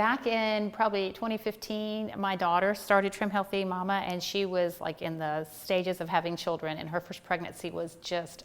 Back in probably 2015, my daughter started Trim Healthy Mama, and she was like in the stages of having children, and her first pregnancy was just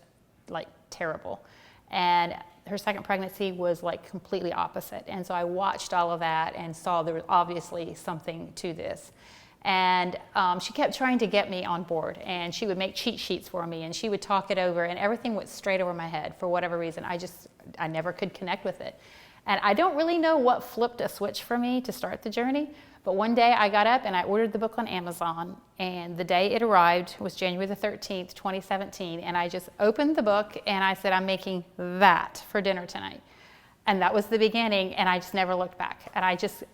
like terrible. And her second pregnancy was like completely opposite. And so I watched all of that and saw there was obviously something to this. And she kept trying to get me on board, and she would make cheat sheets for me, and she would talk it over, and everything went straight over my head for whatever reason. I never could connect with it. And I don't really know what flipped a switch for me to start the journey, but one day I got up and I ordered the book on Amazon, and the day it arrived was January the 13th, 2017, and I just opened the book and I said, I'm making that for dinner tonight. And that was the beginning, and I just never looked back. And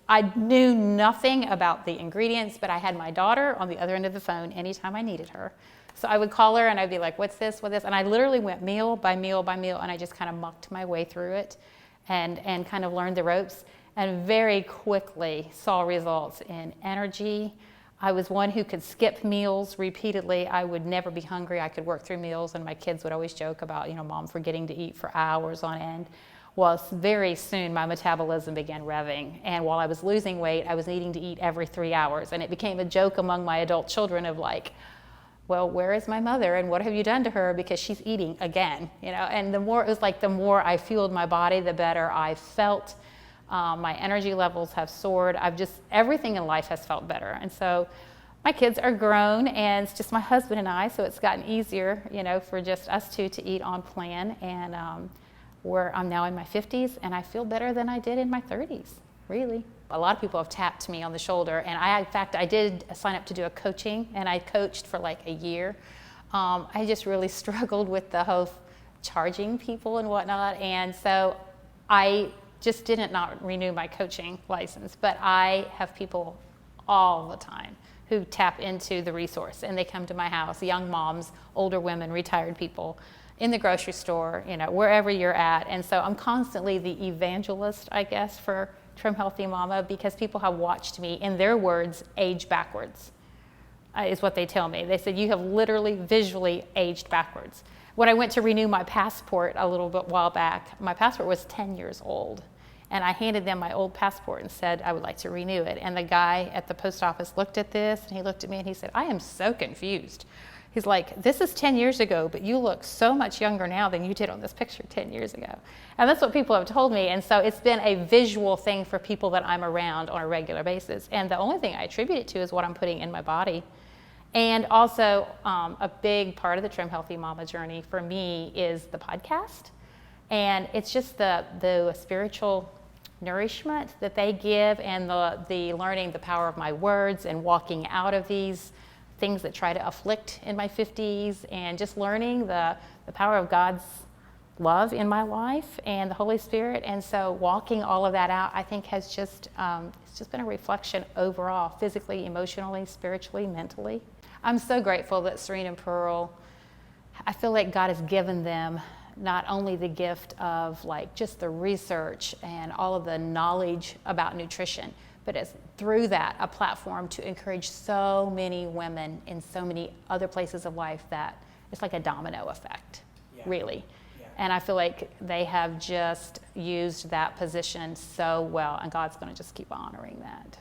I knew nothing about the ingredients, but I had my daughter on the other end of the phone anytime I needed her. So I would call her and I'd be like, what's this, what's this? And I literally went meal by meal by meal, and I just kind of mucked my way through it and kind of learned the ropes, and very quickly saw results in energy. I was one who could skip meals repeatedly. I would never be hungry. I could work through meals, and my kids would always joke about, mom forgetting to eat for hours on end. Well, very soon my metabolism began revving, and while I was losing weight, I was needing to eat every 3 hours, and it became a joke among my adult children of like, well, where is my mother, and what have you done to her, because she's eating again, and the more I fueled my body, the better I felt. My energy levels have soared. Everything in life has felt better. And so my kids are grown, and it's just my husband and I, so it's gotten easier, for just us two to eat on plan. And I'm now in my 50s, and I feel better than I did in my 30s, really. A lot of people have tapped me on the shoulder, and I did sign up to do a coaching, and I coached for like a year. I just really struggled with the whole charging people and whatnot, and so I just didn't not renew my coaching license. But I have people all the time who tap into the resource, and they come to my house, young moms, older women, retired people, in the grocery store, wherever you're at. And so I'm constantly the evangelist, I guess, for Trim Healthy Mama, because people have watched me, in their words, age backwards, is what they tell me. They said, you have literally visually aged backwards. When I went to renew my passport a little bit while back, my passport was 10 years old. And I handed them my old passport and said, I would like to renew it. And the guy at the post office looked at this, and he looked at me and he said, I am so confused. He's like, this is 10 years ago, but you look so much younger now than you did on this picture 10 years ago. And that's what people have told me. And so it's been a visual thing for people that I'm around on a regular basis. And the only thing I attribute it to is what I'm putting in my body. And also a big part of the Trim Healthy Mama journey for me is the podcast. And it's just the spiritual nourishment that they give, and the learning the power of my words, and walking out of these things that try to afflict in my 50s, and just learning the power of God's love in my life and the Holy Spirit. And so walking all of that out, I think has it's just been a reflection overall, physically, emotionally, spiritually, mentally. I'm so grateful that Serene and Pearl, I feel like God has given them not only the gift of like just the research and all of the knowledge about nutrition, but it's through that a platform to encourage so many women in so many other places of life that it's like a domino effect, really. Yeah. And I feel like they have just used that position so well, and God's going to just keep honoring that.